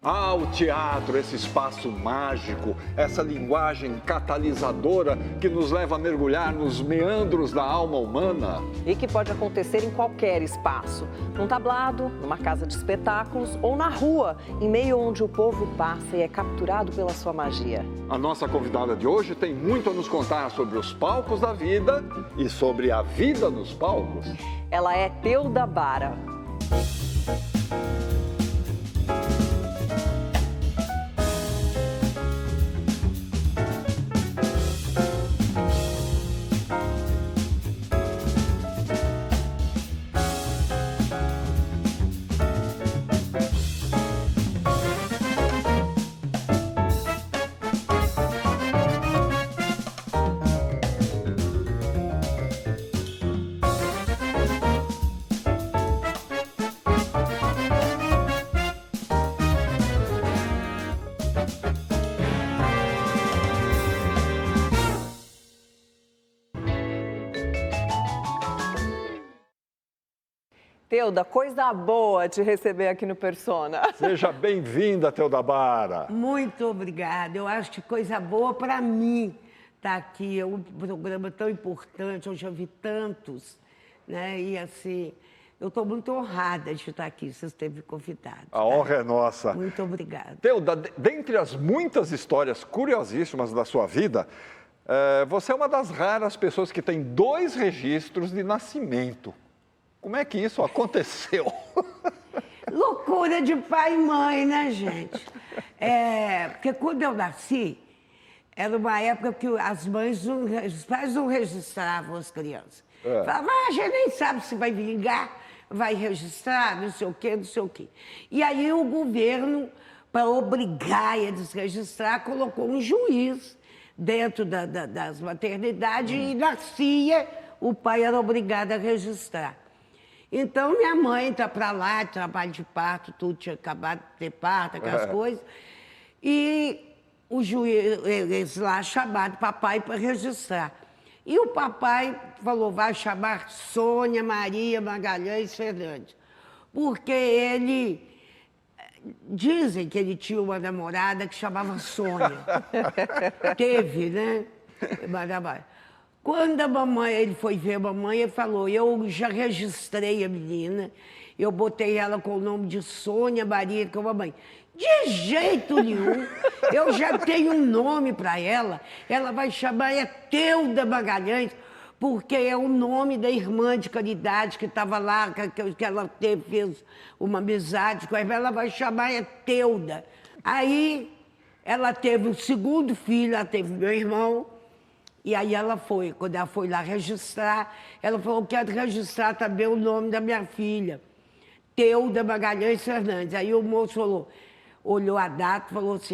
Ah, o teatro, esse espaço mágico, essa linguagem catalisadora que nos leva a mergulhar nos meandros da alma humana. E que pode acontecer em qualquer espaço, num tablado, numa casa de espetáculos ou na rua, em meio onde o povo passa e é capturado pela sua magia. A nossa convidada de hoje tem muito a nos contar sobre os palcos da vida e sobre a vida nos palcos. Ela é Teuda Bara. Teuda, coisa boa te receber aqui no Persona. Seja bem-vinda, Teuda Bara. Muito obrigada. Eu acho que coisa boa para mim estar aqui. É um programa tão importante, eu já vi tantos, né? E assim, eu estou muito honrada de estar aqui, vocês terem me convidado. A honra é nossa. Muito obrigada. Teuda, dentre as muitas histórias curiosíssimas da sua vida, você é uma das raras pessoas que tem 2 registros de nascimento. Como é que isso aconteceu? Loucura de pai e mãe, né, gente? Porque quando eu nasci, era uma época que os pais não registravam as crianças. Falavam, a gente nem sabe se vai vingar, vai registrar, não sei o quê, não sei o quê. E aí o governo, para obrigar eles a registrar, colocou um juiz dentro das maternidades e nascia, o pai era obrigado a registrar. Então, minha mãe tá para lá, trabalho de parto, tudo tinha acabado de ter parto, aquelas coisas. E o juiz, eles lá chamaram o papai para registrar. E o papai falou, vai chamar Sônia Maria Magalhães Fernandes. Porque dizem que ele tinha uma namorada que chamava Sônia. Teve, né? Quando ele foi ver a mamãe, ele falou, eu já registrei a menina, eu botei ela com o nome de Sônia Maria com a mamãe. De jeito nenhum, eu já tenho um nome para ela vai chamar Teuda Magalhães, porque é o nome da irmã de caridade que estava lá, que ela fez uma amizade com ela vai chamar Teuda. Aí, ela teve o segundo filho, ela teve meu irmão, e aí quando ela foi lá registrar, ela falou, quero registrar também o nome da minha filha, Teuda Magalhães Fernandes. Aí o moço olhou a data e falou assim,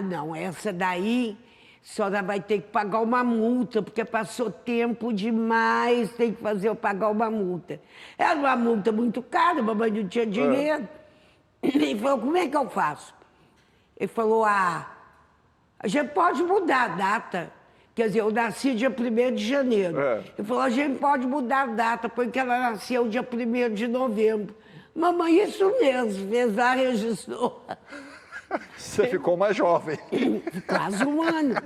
não, essa daí a senhora vai ter que pagar uma multa, porque passou tempo demais, tem que pagar uma multa. Era uma multa muito cara, a mamãe não tinha dinheiro. Ele falou, como é que eu faço? Ele falou, a gente pode mudar a data. Quer dizer, eu nasci dia 1º de janeiro. Ele falou, a gente pode mudar a data, porque ela nasceu dia 1º de novembro. Mamãe, isso mesmo, fez lá, registrou. Você ficou mais jovem. Quase um ano.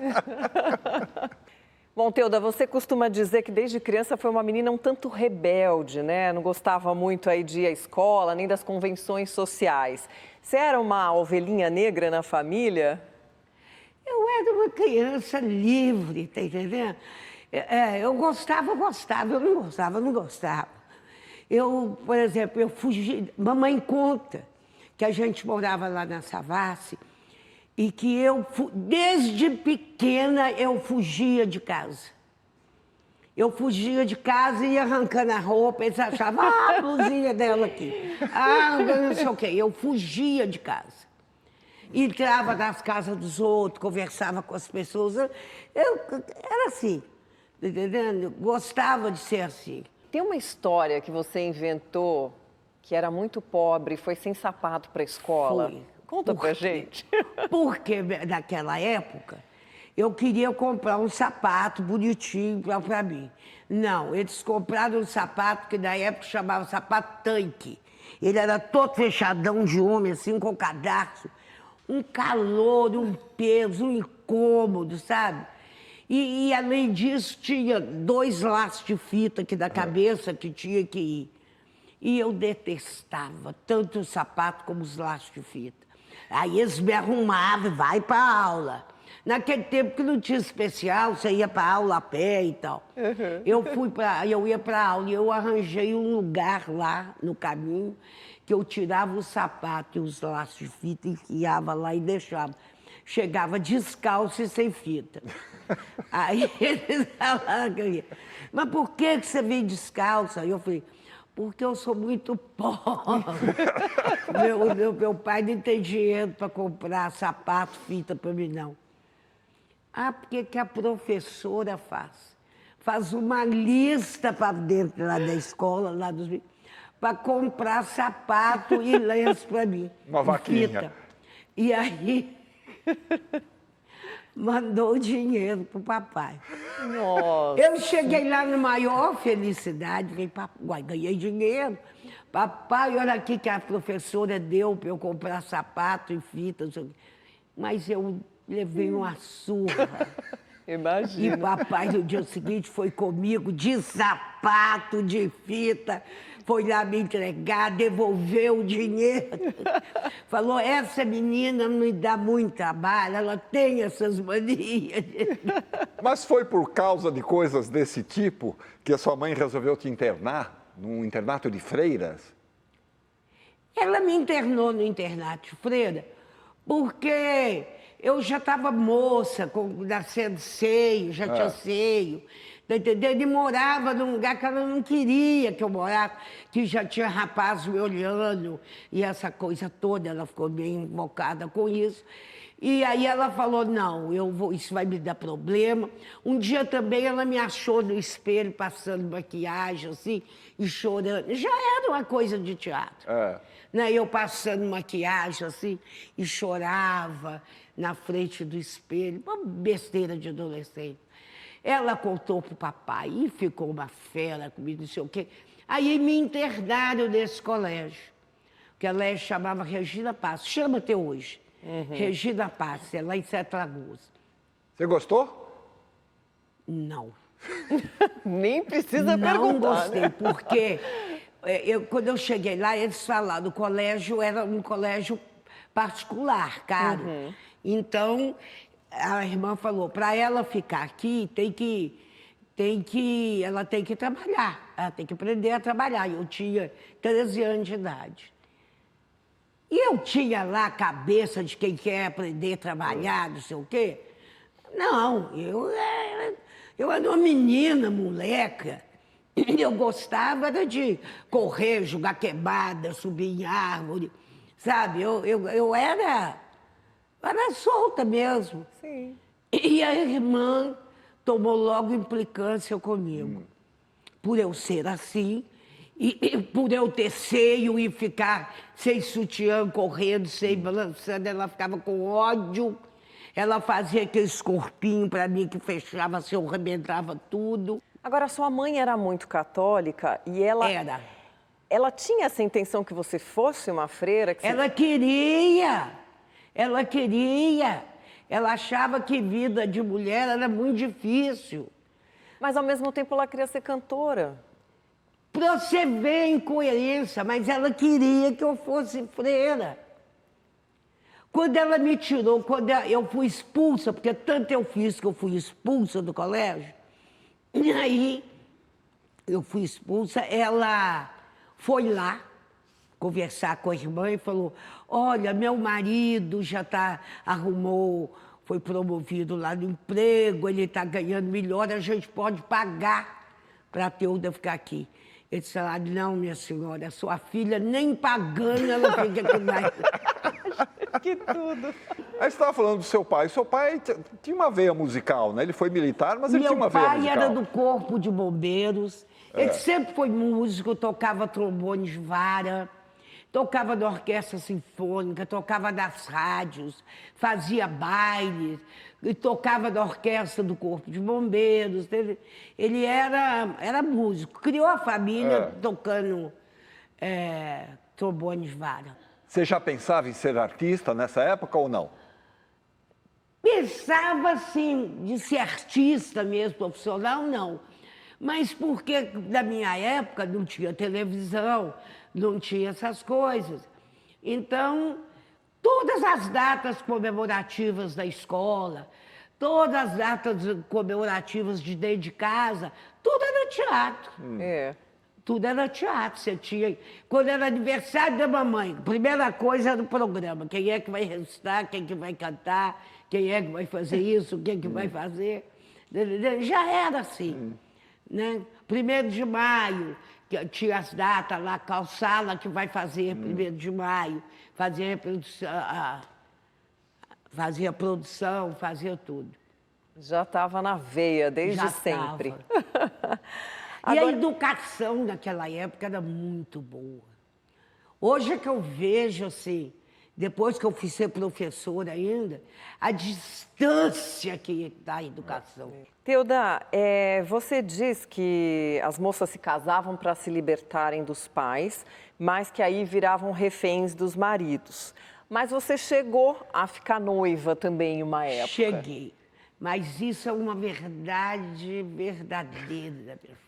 Bom, Teuda, você costuma dizer que desde criança foi uma menina um tanto rebelde, né? Não gostava muito aí de ir à escola, nem das convenções sociais. Você era uma ovelhinha negra na família? Eu era uma criança livre, tá entendendo? Eu gostava, eu não gostava. Eu, por exemplo, eu fugi, mamãe conta que a gente morava lá na Savassi e que desde pequena, eu fugia de casa. Eu fugia de casa e ia arrancando a roupa, eles achavam, a blusinha dela aqui, não sei o quê. Eu fugia de casa. Entrava nas casas dos outros, conversava com as pessoas. Era assim, entendendo? Gostava de ser assim. Tem uma história que você inventou que era muito pobre, foi sem sapato para a escola. Foi. Conta pra gente. Porque naquela época eu queria comprar um sapato bonitinho para mim. Não, eles compraram um sapato que na época chamava sapato tanque. Ele era todo fechadão de homem, assim, com cadarço. Um calor, um peso, um incômodo, sabe? E além disso, tinha 2 laços de fita aqui da cabeça que tinha que ir. E eu detestava tanto o sapato como os laços de fita. Aí eles me arrumavam, vai para aula. Naquele tempo que não tinha especial, você ia para aula a pé e tal. Eu ia para aula e eu arranjei um lugar lá no caminho que eu tirava o sapato e os laços de fita, enfiava lá e deixava. Chegava descalço e sem fita. Aí eles falaram que eu ia. Mas por que você vem descalça? Aí eu falei, porque eu sou muito pobre. meu pai não tem dinheiro para comprar sapato, fita para mim, não. Ah, porque que a professora faz? Faz uma lista para dentro lá da escola, lá dos... para comprar sapato e lenço para mim. Uma vaquinha. Fita. E aí... mandou o dinheiro pro papai. Nossa. Eu cheguei lá na maior felicidade, falei, papai, ganhei dinheiro. Papai, olha aqui que a professora deu para eu comprar sapato e fita. Mas eu levei uma surra. Imagina. E papai, no dia seguinte, foi comigo de sapato, de fita, foi lá me entregar, devolveu o dinheiro. Falou, essa menina me dá muito trabalho, ela tem essas manias. Mas foi por causa de coisas desse tipo que a sua mãe resolveu te internar num internato de freiras? Ela me internou no internato de freira porque eu já estava moça, nascendo seio, já tinha seio, tá entendendo? E morava num lugar que ela não queria que eu morasse, que já tinha rapaz me olhando, e essa coisa toda, ela ficou bem invocada com isso. E aí ela falou, não, isso vai me dar problema. Um dia também ela me achou no espelho, passando maquiagem, assim, e chorando. Já era uma coisa de teatro. Né? Eu passando maquiagem, assim, e chorava na frente do espelho, uma besteira de adolescente. Ela contou pro papai e ficou uma fera comigo, não sei o quê. Aí me internaram nesse colégio, que ela chamava Regina Passos, chama até hoje. Regina Passos, é lá em Sete Lagoas. Você gostou? Não. Nem precisa perguntar. Não gostei, né? porque quando eu cheguei lá, eles falaram, o colégio era um colégio particular, caro. Então, a irmã falou, para ela ficar aqui, ela tem que trabalhar, ela tem que aprender a trabalhar. Eu tinha 13 anos de idade. E eu tinha lá a cabeça de quem quer aprender a trabalhar, não sei o quê. Não, eu era uma menina, moleca. Eu gostava era de correr, jogar queimada, subir em árvore, sabe? Eu era solta mesmo. Sim. E a irmã tomou logo implicância comigo. Por eu ser assim, e por eu ter seio e ficar sem sutiã, correndo, sem balançando, ela ficava com ódio. Ela fazia aqueles corpinhos para mim que fechava, assim, eu arrebentava tudo. Agora, sua mãe era muito católica e ela... Era. Ela tinha essa intenção que você fosse uma freira? Que Ela queria. Ela queria. Ela achava que vida de mulher era muito difícil. Mas, ao mesmo tempo, ela queria ser cantora. Para você ver a incoerência, mas ela queria que eu fosse freira. Quando ela me tirou, quando eu fui expulsa, porque tanto eu fiz que eu fui expulsa do colégio, e aí eu fui expulsa, ela foi lá conversar com a irmã e falou, olha, meu marido foi promovido lá no emprego, ele está ganhando melhor, a gente pode pagar para a Teúda ficar aqui. Ele disse, não, minha senhora, sua filha nem pagando ela fica aqui mais. Que tudo. Aí você estava falando do seu pai. Seu pai tinha uma veia musical, né? Ele foi militar, mas ele tinha uma veia musical. Meu pai era do Corpo de Bombeiros. Ele sempre foi músico, tocava trombone de vara, tocava na orquestra sinfônica, tocava nas rádios, fazia bailes, e tocava na orquestra do Corpo de Bombeiros. Ele era músico. Criou a família tocando trombone de vara. Você já pensava em ser artista nessa época ou não? Pensava, assim, de ser artista mesmo, profissional, não. Mas porque na minha época não tinha televisão, não tinha essas coisas. Então, todas as datas comemorativas da escola, todas as datas comemorativas de dentro de casa, tudo era teatro. É. Tudo era teatro. Você tinha... Quando era aniversário da mamãe, a primeira coisa era o programa. Quem é que vai recitar, quem que vai cantar, quem é que vai fazer isso, quem que vai fazer. Já era assim. Né? 1º de maio, que tinha as datas lá, qual sala que vai fazer 1º de maio, fazia produção, fazia tudo. Já estava na veia desde Já sempre. E a educação naquela época era muito boa. Hoje é que eu vejo, assim, depois que eu fui ser professora ainda, a distância que está a educação. Teuda, você diz que as moças se casavam para se libertarem dos pais, mas que aí viravam reféns dos maridos. Mas você chegou a ficar noiva também em uma época. Cheguei. Mas isso é uma verdade verdadeira, minha filha.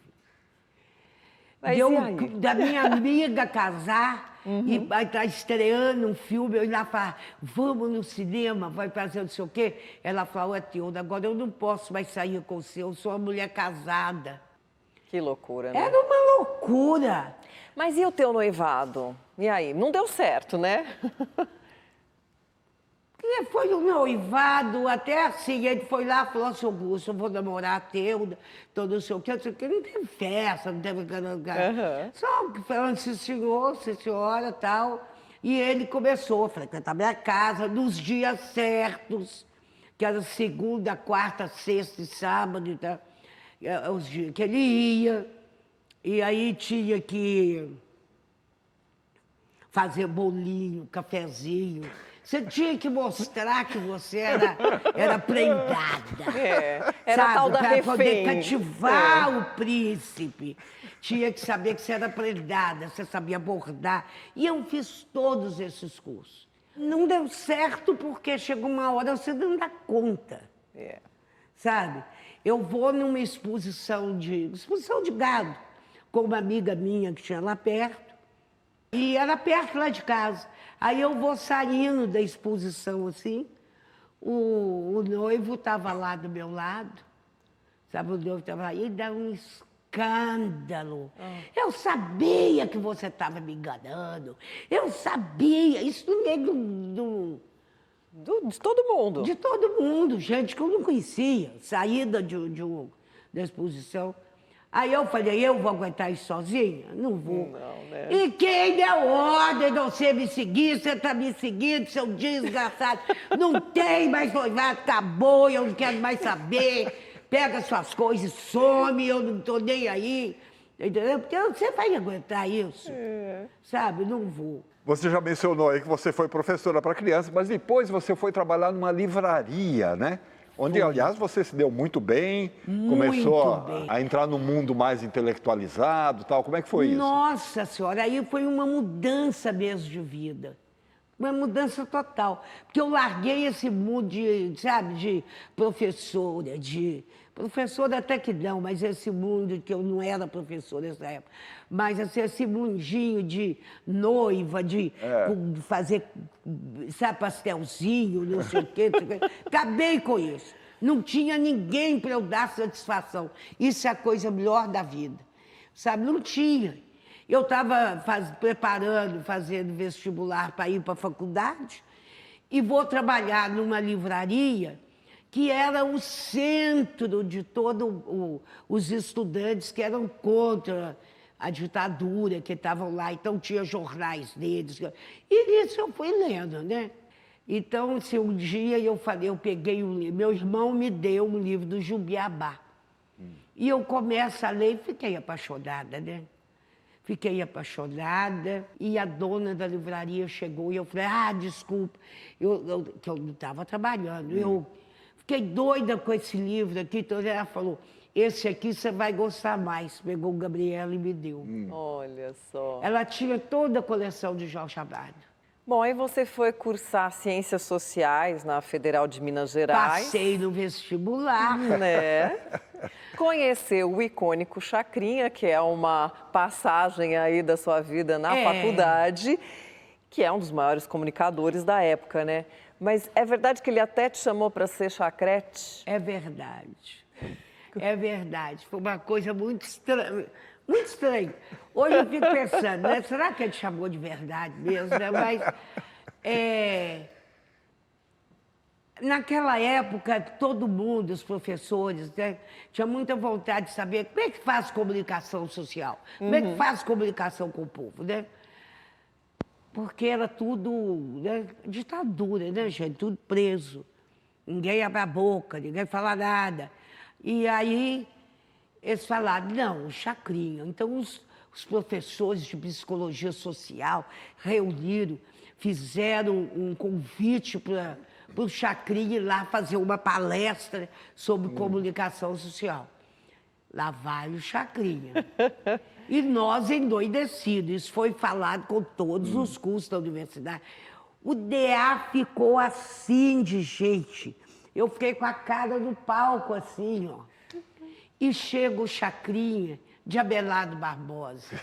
Mas e aí? Da minha amiga casar e estar estreando um filme, eu ir lá falar, vamos no cinema, vai fazer não sei o quê. Ela falou, Teuda, agora eu não posso mais sair com você, eu sou uma mulher casada. Que loucura, né? Era uma loucura. Mas e o teu noivado? E aí? Não deu certo, né? E foi um noivado, até assim, ele foi lá e falou, seu Augusto, eu vou namorar a Teuda, todo não sei o quê, não teve festa, não teve... Só falando, sim senhora, tal. E ele começou a frequentar minha casa nos dias certos, que era segunda, quarta, sexta e sábado, tá? Os dias que ele ia. E aí tinha que fazer bolinho, cafezinho. Você tinha que mostrar que você era prendada. Era a tal da Para refém. poder cativar o príncipe. Tinha que saber que você era prendada, você sabia bordar. E eu fiz todos esses cursos. Não deu certo porque chegou uma hora você não dá conta. Sabe? Eu vou numa exposição de gado com uma amiga minha que tinha lá perto. E era perto lá de casa. Aí eu vou saindo da exposição assim, o noivo estava lá do meu lado, sabe, o noivo estava lá, e dá um escândalo. Eu sabia que você estava me enganando, eu sabia, isso no meio De todo mundo. de todo mundo, gente que eu não conhecia, saída da exposição. Aí eu falei, eu vou aguentar isso sozinha? Não vou. Não, né? E quem deu ordem de você me seguir, você está me seguindo, seu desgraçado. Não tem mais noivado, acabou, eu não quero mais saber. Pega suas coisas, some, eu não estou nem aí. Entendeu? Porque você vai aguentar isso, sabe? Não vou. Você já mencionou aí que você foi professora para crianças, mas depois você foi trabalhar numa livraria, né? Onde, aliás, você se deu muito bem, começou a entrar no mundo mais intelectualizado, tal. Como é que foi isso? Nossa Senhora, aí foi uma mudança mesmo de vida. Uma mudança total. Porque eu larguei esse mundo de, sabe, de professora, Professora até que não, mas esse mundo que eu não era professora nessa época. Mas assim, esse mundinho de noiva, de fazer, sabe, pastelzinho, não sei o quê. Acabei com isso. Não tinha ninguém para eu dar satisfação. Isso é a coisa melhor da vida. Sabe, não tinha. Eu estava fazendo vestibular para ir para a faculdade e vou trabalhar numa livraria que era o centro de todos os estudantes que eram contra a ditadura, que estavam lá. Então, tinha jornais deles. E nisso eu fui lendo, né? Então, assim, um dia eu peguei um livro, meu irmão me deu um livro do Jubiabá. E eu começo a ler e fiquei apaixonada, né? Fiquei apaixonada e a dona da livraria chegou e eu falei, desculpa, que eu não estava trabalhando. Eu fiquei doida com esse livro aqui, então ela falou, esse aqui você vai gostar mais. Pegou o Gabriela e me deu. Olha só. Ela tinha toda a coleção de Jorge Amado. Bom, aí você foi cursar Ciências Sociais na Federal de Minas Gerais. Passei no vestibular. Né? Conheceu o icônico Chacrinha, que é uma passagem aí da sua vida na faculdade, que é um dos maiores comunicadores da época, né? Mas é verdade que ele até te chamou para ser chacrete? É verdade. É verdade. Foi uma coisa muito estranha. Muito estranho. Hoje eu fico pensando, né? Será que ele chamou de verdade mesmo? Né? Mas naquela época, todo mundo, os professores, né, tinha muita vontade de saber como é que faz comunicação social, como é que faz comunicação com o povo, né? Porque era tudo, né, ditadura, né, gente? Tudo preso. Ninguém abre a boca, ninguém fala nada. E aí eles falaram, não, o Chacrinha. Então os professores de psicologia social reuniram, fizeram um convite para o Chacrinha ir lá fazer uma palestra sobre comunicação social. Lá vai o Chacrinha. E nós endoidecidos. Isso foi falado com todos os cursos da universidade. O DA ficou assim de gente. Eu fiquei com a cara no palco assim, ó. E chega o Chacrinha de Abelardo Barbosa,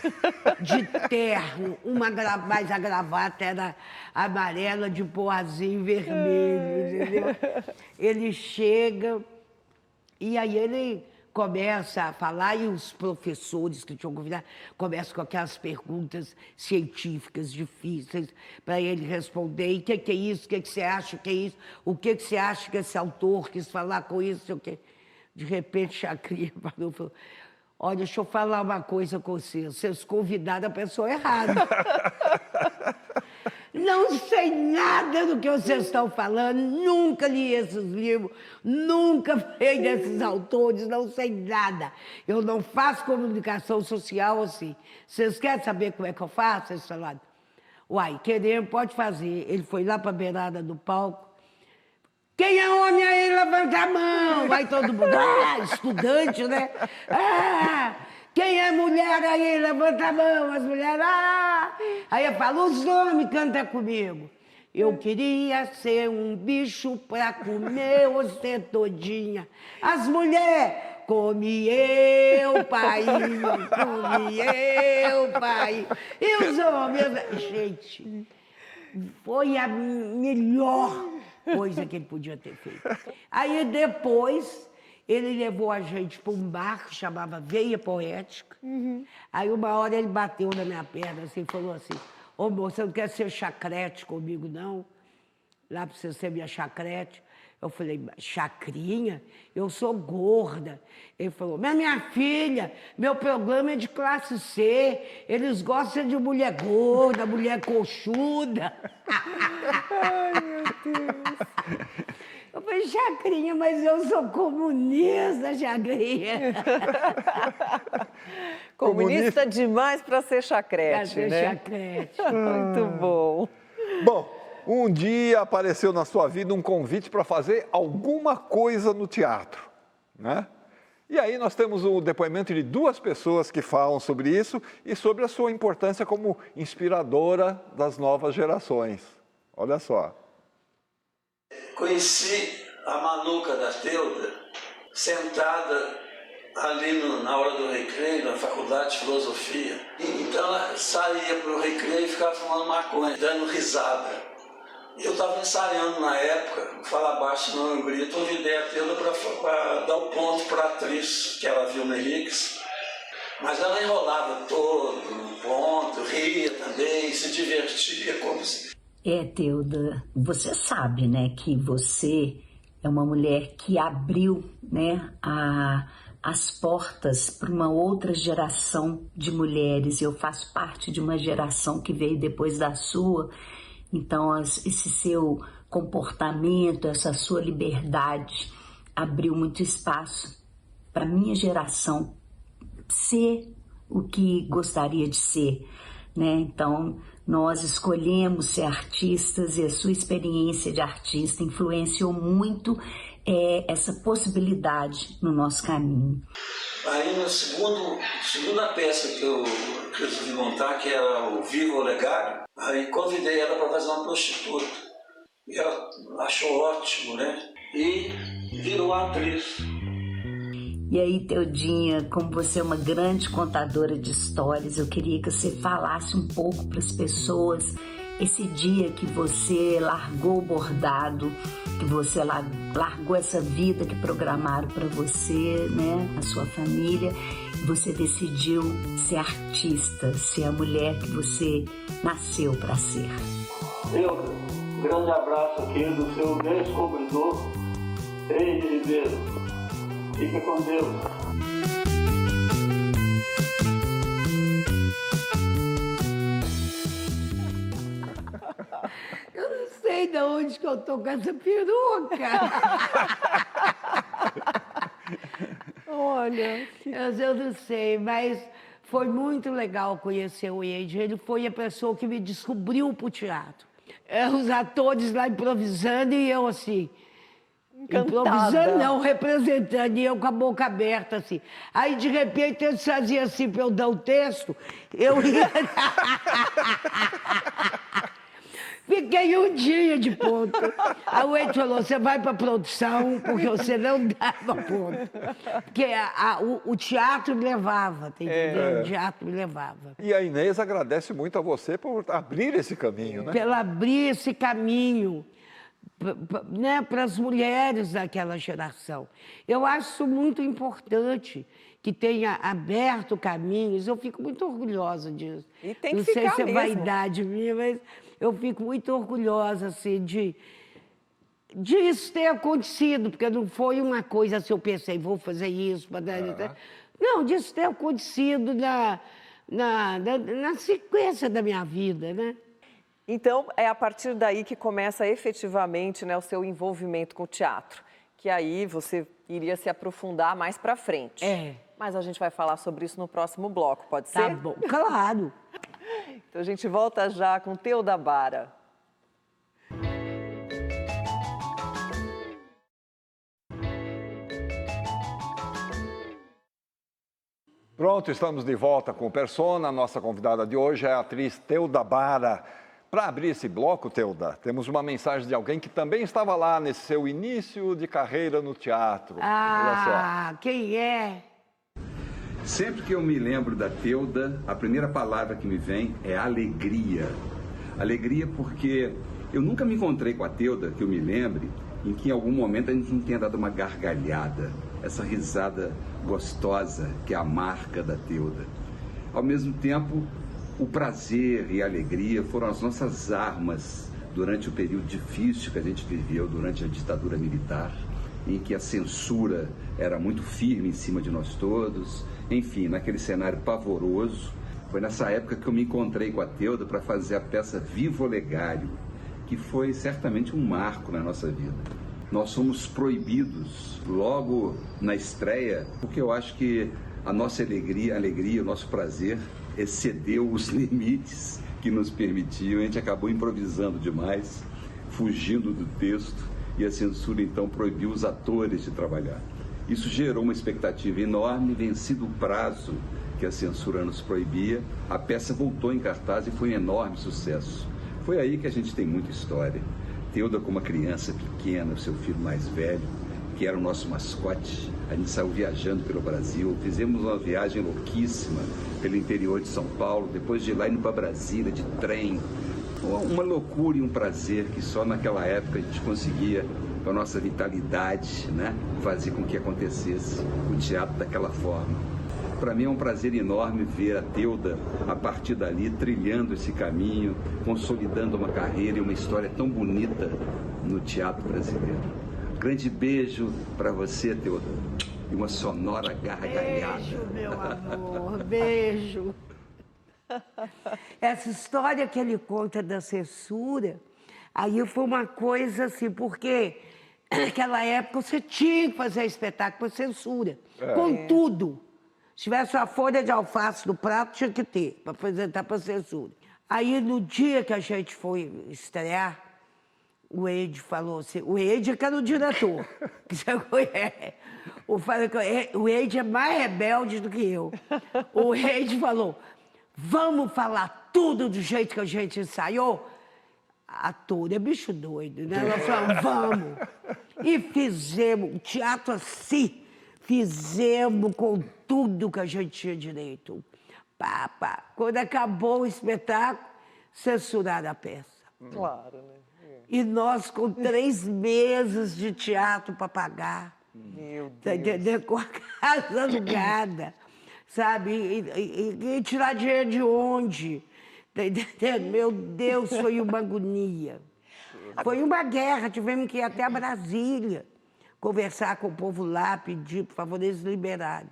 de terno, mas a gravata era amarela de poazinho vermelho, entendeu? Ele chega e aí ele começa a falar e os professores que tinham convidado começam com aquelas perguntas científicas difíceis para ele responder. E o que é isso? O que você acha que é isso? O que você acha que esse autor quis falar com isso? O quê? De repente, Chacrinha parou e falou, olha, deixa eu falar uma coisa com vocês. Vocês convidaram a pessoa errada. Não sei nada do que vocês estão falando, nunca li esses livros, nunca falei desses autores, não sei nada. Eu não faço comunicação social assim. Vocês querem saber como é que eu faço? Eles falaram, uai, queremos, pode fazer. Ele foi lá para a beirada do palco. Quem é homem aí, levanta a mão. Vai todo mundo, estudante, né? Quem é mulher aí, levanta a mão. As mulheres, Aí eu falo, os homens, canta comigo. Eu queria ser um bicho pra comer você todinha. As mulheres, come eu, pai, come eu, pai. E os homens, gente, foi a melhor coisa que ele podia ter feito. Aí depois, ele levou a gente para um bar que chamava Veia Poética. Aí uma hora ele bateu na minha perna assim, e falou assim, ô moço, você não quer ser chacrete comigo, não? Lá para você ser minha chacrete. Eu falei, Chacrinha? Eu sou gorda. Ele falou, mas minha filha, meu programa é de classe C. Eles gostam de mulher gorda, mulher coxuda. Ai, meu Deus. Eu falei, Chacrinha, mas eu sou comunista, Chacrinha. Comunista demais para ser chacrete, Pra ser né? chacrete. Muito bom. Bom, um dia apareceu na sua vida um convite para fazer alguma coisa no teatro, né? E aí nós temos o depoimento de duas pessoas que falam sobre isso e sobre a sua importância como inspiradora das novas gerações. Olha só. Conheci a maluca da Teuda sentada ali na hora do recreio, na faculdade de filosofia. Então ela saía para o recreio e ficava fumando maconha, dando risada. Eu estava ensaiando na época, falar baixo não eu grito, convidei a Teuda para dar o ponto para a atriz, que era a Vilma Henriques. Mas ela enrolava todo no ponto, ria também, se divertia como se... Teuda, você sabe, né, que você é uma mulher que abriu, né, as portas para uma outra geração de mulheres. Eu faço parte de uma geração que veio depois da sua. Então, esse seu comportamento, essa sua liberdade abriu muito espaço para a minha geração ser o que gostaria de ser, né? Então, nós escolhemos ser artistas e a sua experiência de artista influenciou muito essa possibilidade no nosso caminho. Aí na segunda peça que eu resolvi montar, que era o Viva o Legado, aí convidei ela para fazer uma prostituta. E ela achou ótimo, né? E virou atriz. E aí, Teudinha, como você é uma grande contadora de histórias, eu queria que você falasse um pouco para as pessoas esse dia que você largou o bordado, que você largou essa vida que programaram para você, né, a sua família, você decidiu ser artista, ser a mulher que você nasceu para ser. Um grande abraço aqui do seu descobridor, Eide Ribeiro. Fique com Deus. Eu não sei de onde que eu tô com essa peruca. Olha, Eu não sei, mas foi muito legal conhecer o Eide. Ele foi a pessoa que me descobriu pro teatro. Os atores lá improvisando e eu assim... encantada. Improvisando não, representando, e eu com a boca aberta, assim. Aí, de repente, eles faziam assim para eu dar o texto, eu ia... Fiquei um dia de ponto. Aí o Eide falou, você vai para a produção, porque você não dava ponto. Porque o teatro me levava, tá entendendo? O teatro me levava. E a Inês agradece muito a você por abrir esse caminho, né? Pelo abrir esse caminho, né, para as mulheres daquela geração. Eu acho isso muito importante, que tenha aberto caminhos. Eu fico muito orgulhosa disso. E tem que não sei ficar se é mesmo. vaidade minha, mas eu fico muito orgulhosa assim, de isso ter acontecido, porque não foi uma coisa assim, eu pensei, vou fazer isso, não, disso ter acontecido na sequência da minha vida, né? Então, é a partir daí que começa efetivamente, né, o seu envolvimento com o teatro. Que aí você iria se aprofundar mais para frente. Mas a gente vai falar sobre isso no próximo bloco, pode ser? Tá bom, claro. Então a gente volta já com Teuda Bara. Pronto, estamos de volta com o Persona. A nossa convidada de hoje é a atriz Teuda Bara. Para abrir esse bloco, Teuda, temos uma mensagem de alguém que também estava lá nesse seu início de carreira no teatro. Quem é? Sempre que eu me lembro da Teuda, a primeira palavra que me vem é alegria. Alegria porque eu nunca me encontrei com a Teuda, que eu me lembre, em que em algum momento a gente não tenha dado uma gargalhada. Essa risada gostosa que é a marca da Teuda. Ao mesmo tempo, o prazer e a alegria foram as nossas armas durante o período difícil que a gente viveu durante a ditadura militar, em que a censura era muito firme em cima de nós todos. Enfim, naquele cenário pavoroso, foi nessa época que eu me encontrei com a Teuda para fazer a peça Viva o Legado, que foi certamente um marco na nossa vida. Nós fomos proibidos logo na estreia, porque eu acho que a nossa alegria, o nosso prazer excedeu os limites que nos permitiam. A gente acabou improvisando demais, fugindo do texto, e a censura então proibiu os atores de trabalhar. Isso gerou uma expectativa enorme. Vencido o prazo que a censura nos proibia, a peça voltou em cartaz e foi um enorme sucesso. Foi aí que a gente tem muita história. Teuda como uma criança pequena, o seu filho mais velho, que era o nosso mascote. A gente saiu viajando pelo Brasil, fizemos uma viagem louquíssima pelo interior de São Paulo, depois de lá indo para Brasília de trem. Uma loucura e um prazer que só naquela época a gente conseguia, com a nossa vitalidade, né, fazer com que acontecesse o teatro daquela forma. Para mim é um prazer enorme ver a Teuda, a partir dali, trilhando esse caminho, consolidando uma carreira e uma história tão bonita no teatro brasileiro. Grande beijo para você, Teuda, e uma sonora gargalhada. Beijo, meu amor, beijo. Essa história que ele conta da censura, aí foi uma coisa assim, porque naquela época você tinha que fazer espetáculo por censura, com tudo. Se tivesse uma folha de alface no prato, tinha que ter, para apresentar para censura. Aí, no dia que a gente foi estrear, O Eide falou assim, o Eide que era o diretor, que você conhece. O Eide é mais rebelde do que eu. O Eide falou, vamos falar tudo do jeito que a gente ensaiou? A ator é bicho doido, né? Ela falou, vamos. E fizemos o teatro assim, fizemos com tudo que a gente tinha direito. Pá, pá. Quando acabou o espetáculo, censuraram a peça. Claro, né? E nós com 3 meses de teatro para pagar. Meu Tá Deus. entendendo? Com a casa alugada, sabe? E tirar dinheiro de onde? Tá entendendo? Meu Deus, foi uma agonia. Foi uma guerra, tivemos que ir até Brasília conversar com o povo lá, pedir, por favor, eles liberarem.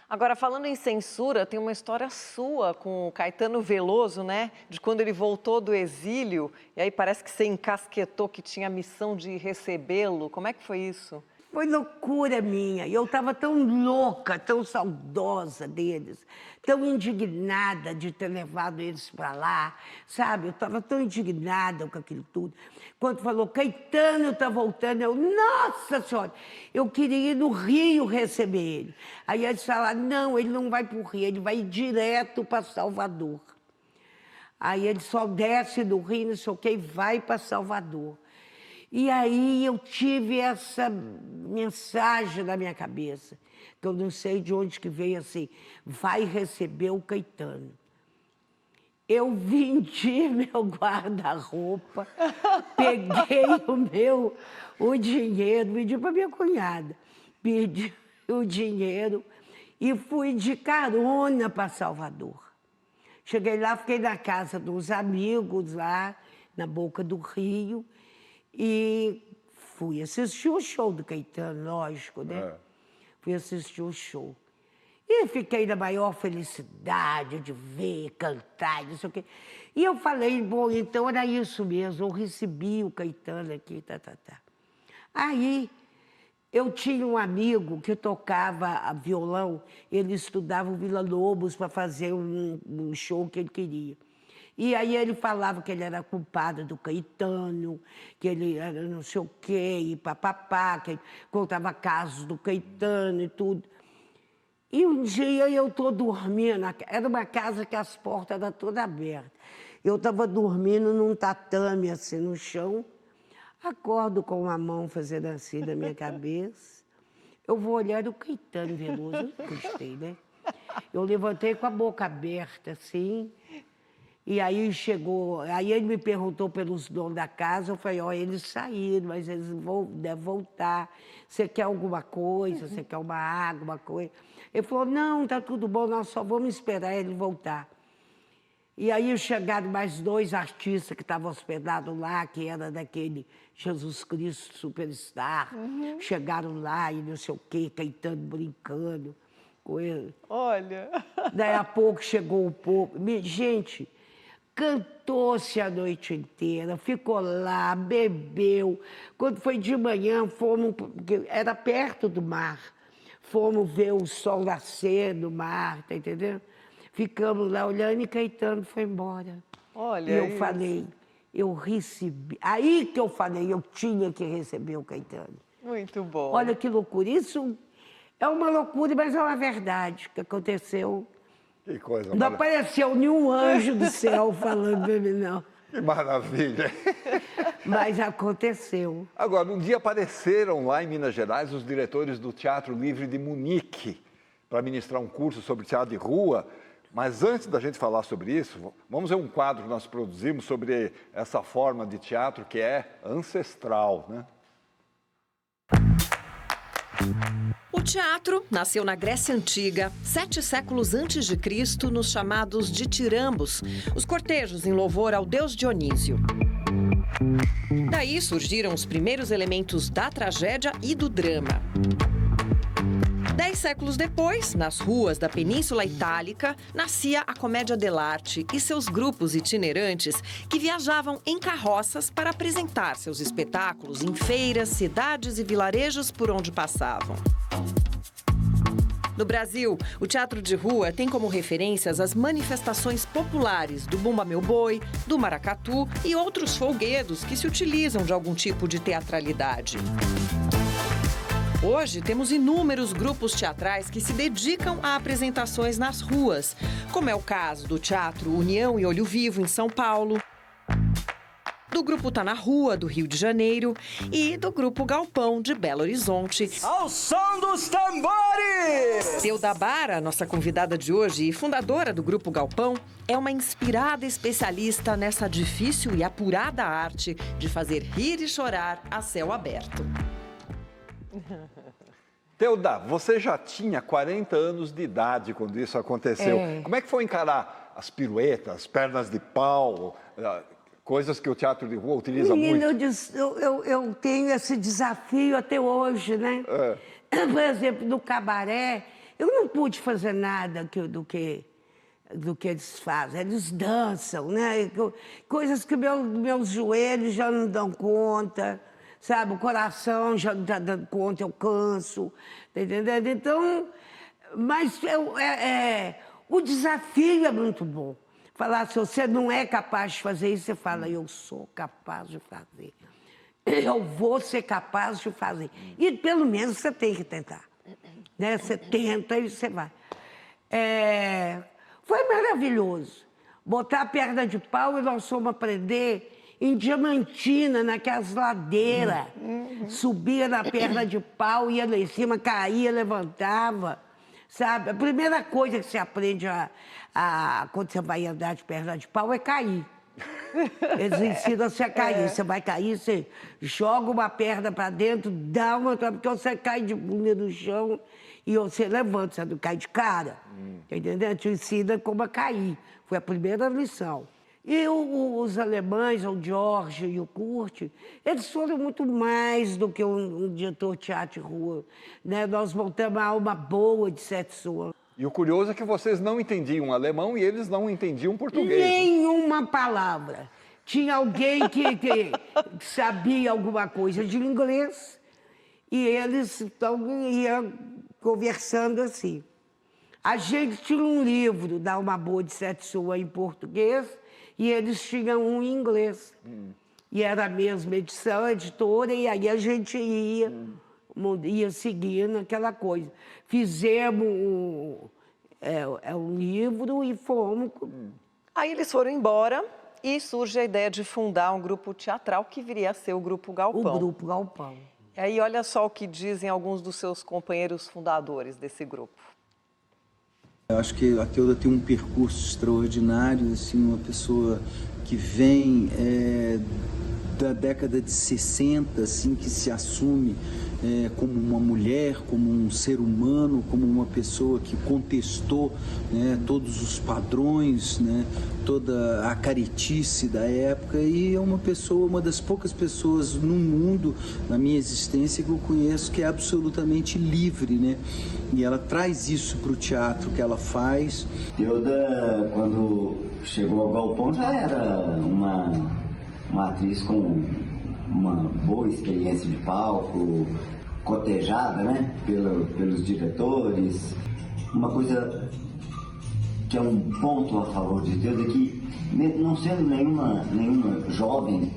Agora, falando em censura, tem uma história sua com o Caetano Veloso, né? De quando ele voltou do exílio, e aí parece que você encasquetou que tinha a missão de recebê-lo. Como é que foi isso? Foi loucura minha. E eu estava tão louca, tão saudosa deles, tão indignada de ter levado eles para lá, sabe? Eu estava tão indignada com aquilo tudo. Quando falou, Caetano está voltando, eu, nossa senhora, eu queria ir no Rio receber ele. Aí eles falaram, não, ele não vai para o Rio, ele vai direto para Salvador. Aí ele só desce do Rio, não sei o quê, e vai para Salvador. E aí eu tive essa mensagem na minha cabeça, que eu não sei de onde que veio assim, vai receber o Caetano. Eu vendi meu guarda-roupa, peguei o dinheiro, pedi para minha cunhada, pedi o dinheiro e fui de carona para Salvador. Cheguei lá, fiquei na casa dos amigos lá, na Boca do Rio, e fui assistir o show do Caetano, lógico, né? Fui assistir o show. E fiquei na maior felicidade de ver, cantar, não sei o quê. E eu falei, bom, então era isso mesmo, eu recebi o Caetano aqui, Aí, eu tinha um amigo que tocava violão, ele estudava o Vila Lobos para fazer um show que ele queria. E aí ele falava que ele era culpado do Caetano, que ele era não sei o quê, e papapá, que ele contava casos do Caetano e tudo. E um dia eu estou dormindo, era uma casa que as portas eram todas abertas. Eu estava dormindo num tatame assim no chão, acordo com uma mão fazendo assim na minha cabeça. Eu vou olhar o Caetano Veloso, eu gostei, né? Eu levantei com a boca aberta assim. E aí aí ele me perguntou pelos donos da casa, eu falei, ó, eles saíram, mas eles devem voltar. Você quer alguma coisa? Você quer uma água, uma coisa? Ele falou, não, tá tudo bom, nós só vamos esperar ele voltar. E aí chegaram mais 2 artistas que estavam hospedados lá, que era daquele Jesus Cristo Superstar. Chegaram lá e não sei o quê, Caetano brincando com ele. Olha! Daí a pouco chegou o povo. Gente, cantou-se a noite inteira, ficou lá, bebeu. Quando foi de manhã, fomos, porque era perto do mar, fomos ver o sol nascer no mar, tá entendendo? Ficamos lá olhando e Caetano foi embora. Olha e eu isso. falei, eu recebi. Aí que eu falei, eu tinha que receber o Caetano. Muito bom. Olha que loucura. Isso é uma loucura, mas é uma verdade que aconteceu. Que coisa Não apareceu nenhum anjo do céu falando para mim, não. Que maravilha. Mas aconteceu. Agora, um dia apareceram lá em Minas Gerais os diretores do Teatro Livre de Munique para ministrar um curso sobre teatro de rua. Mas antes da gente falar sobre isso, vamos ver um quadro que nós produzimos sobre essa forma de teatro que é ancestral, né? O teatro nasceu na Grécia Antiga, 7 séculos antes de Cristo, nos chamados ditirambos, os cortejos em louvor ao deus Dionísio. Daí surgiram os primeiros elementos da tragédia e do drama. 10 séculos depois, nas ruas da Península Itálica, nascia a comédia dell'arte e seus grupos itinerantes que viajavam em carroças para apresentar seus espetáculos em feiras, cidades e vilarejos por onde passavam. No Brasil, o teatro de rua tem como referências as manifestações populares do Bumba Meu Boi, do maracatu e outros folguedos que se utilizam de algum tipo de teatralidade. Hoje, temos inúmeros grupos teatrais que se dedicam a apresentações nas ruas, como é o caso do Teatro União e Olho Vivo, em São Paulo, do Grupo Tá na Rua, do Rio de Janeiro, e do Grupo Galpão, de Belo Horizonte. Ao som dos tambores! Teuda Bara, nossa convidada de hoje e fundadora do Grupo Galpão, é uma inspirada especialista nessa difícil e apurada arte de fazer rir e chorar a céu aberto. Teuda, você já tinha 40 anos de idade quando isso aconteceu. Como é que foi encarar as piruetas, pernas de pau, coisas que o teatro de rua utiliza muito? Eu tenho esse desafio até hoje, né? Por exemplo, no cabaré, eu não pude fazer nada do que eles fazem. Eles dançam, né? Coisas que meus joelhos já não dão conta. Sabe, o coração já não está dando conta, eu canso, tá entendendo? Então, mas o desafio é muito bom. Falar, se você não é capaz de fazer isso, você fala, eu sou capaz de fazer. Eu vou ser capaz de fazer. E pelo menos você tem que tentar. Né? Você tenta e você vai. Foi maravilhoso. Botar a perna de pau e nós fomos aprender em Diamantina, naquelas ladeiras. Subia na perna de pau, ia lá em cima, caía, levantava. Sabe? A primeira coisa que você aprende quando você vai andar de perna de pau é cair. Eles ensinam você a cair. Você vai cair, você joga uma perna para dentro, dá uma, porque você cai de bunda no chão e você levanta, você não cai de cara. Tá entendendo? Te ensina como a cair. Foi a primeira lição. E os alemães, o George e o Kurt, eles foram muito mais do que um diretor de teatro de rua. Né? Nós montamos a alma boa de Sete Soa. E o curioso é que vocês não entendiam alemão e eles não entendiam português. Nenhuma palavra. Tinha alguém que sabia alguma coisa de inglês e eles iam conversando assim. A gente tinha um livro da Alma Boa de Sete Soa em português e eles tinham um em inglês. E era a mesma edição, a editora, e aí a gente ia seguindo aquela coisa. Fizemos um livro e fomos. Aí eles foram embora e surge a ideia de fundar um grupo teatral que viria a ser o Grupo Galpão. O Grupo Galpão. E aí olha só o que dizem alguns dos seus companheiros fundadores desse grupo. Eu acho que a Teuda tem um percurso extraordinário, assim, uma pessoa que vem da década de 60, assim, que se assume como uma mulher, como um ser humano, como uma pessoa que contestou, né, todos os padrões, né, toda a caretice da época, e é uma das poucas pessoas no mundo, na minha existência, que eu conheço que é absolutamente livre, né? E ela traz isso para o teatro que ela faz. Teuda, quando chegou ao Galpão, já era uma atriz com uma boa experiência de palco, cotejada, né, pelos diretores. Uma coisa que é um ponto a favor de Teuda é que, não sendo nenhuma jovem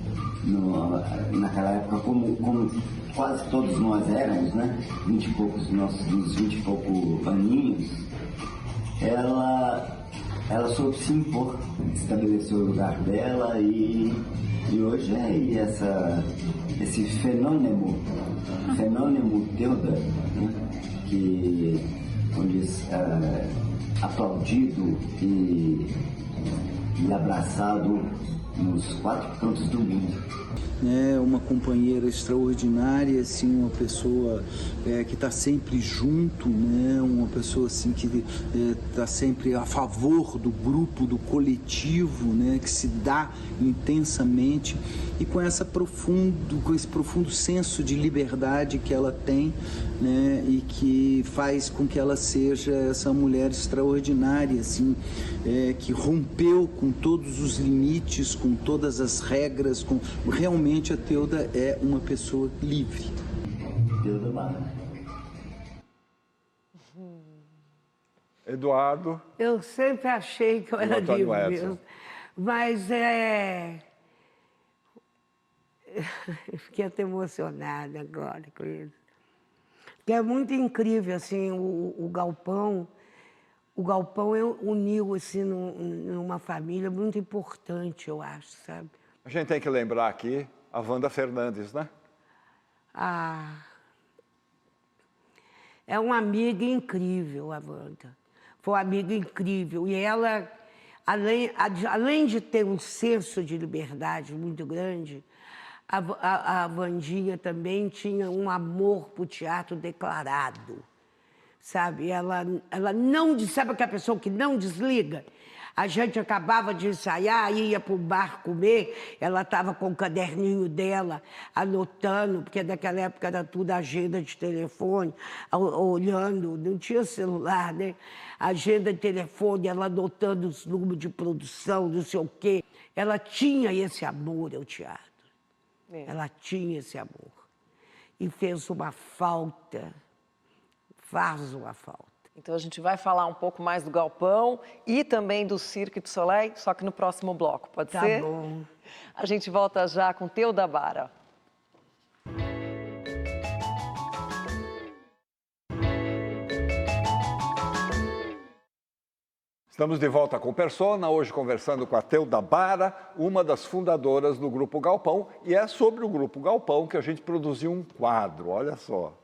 naquela época, como quase todos nós éramos, né, 20 e poucos, uns 20 e poucos aninhos, ela soube se impor, estabeleceu o lugar dela e hoje esse fenômeno Teuda, né, que aplaudido e abraçado nos 4 cantos do mundo. É uma companheira extraordinária, assim, uma pessoa que está sempre junto, né? Uma pessoa assim que está sempre a favor do grupo, do coletivo, né? Que se dá intensamente e com esse profundo senso de liberdade que ela tem, né? E que faz com que ela seja essa mulher extraordinária, assim, que rompeu com todos os limites, com todas as regras, realmente a Teuda é uma pessoa livre. Teuda Bara. Eduardo. Eu sempre achei que eu era Antônio divo Edson. mesmo. Mas eu fiquei até emocionada agora com isso. Porque é muito incrível, assim, o galpão. O galpão uniu, assim, numa família muito importante, eu acho, sabe? A gente tem que lembrar aqui a Wanda Fernandes, né? É uma amiga incrível, a Wanda. Foi uma amiga incrível. E ela, além de ter um senso de liberdade muito grande, a Wandinha também tinha um amor para o teatro declarado. Sabe? Ela não... Sabe aquela pessoa que não desliga? A gente acabava de ensaiar, ia para o bar comer, ela estava com o caderninho dela, anotando, porque naquela época era tudo agenda de telefone, olhando, não tinha celular, né? Agenda de telefone, ela anotando os números de produção, não sei o quê. Ela tinha esse amor ao teatro. Ela tinha esse amor. E fez uma falta, faz uma falta. Então a gente vai falar um pouco mais do Galpão e também do Cirque du Soleil, só que no próximo bloco, pode ser? Tá bom. A gente volta já com Teuda Bara. Estamos de volta com Persona, hoje conversando com a Teuda Bara, uma das fundadoras do Grupo Galpão, e é sobre o Grupo Galpão que a gente produziu um quadro, olha só.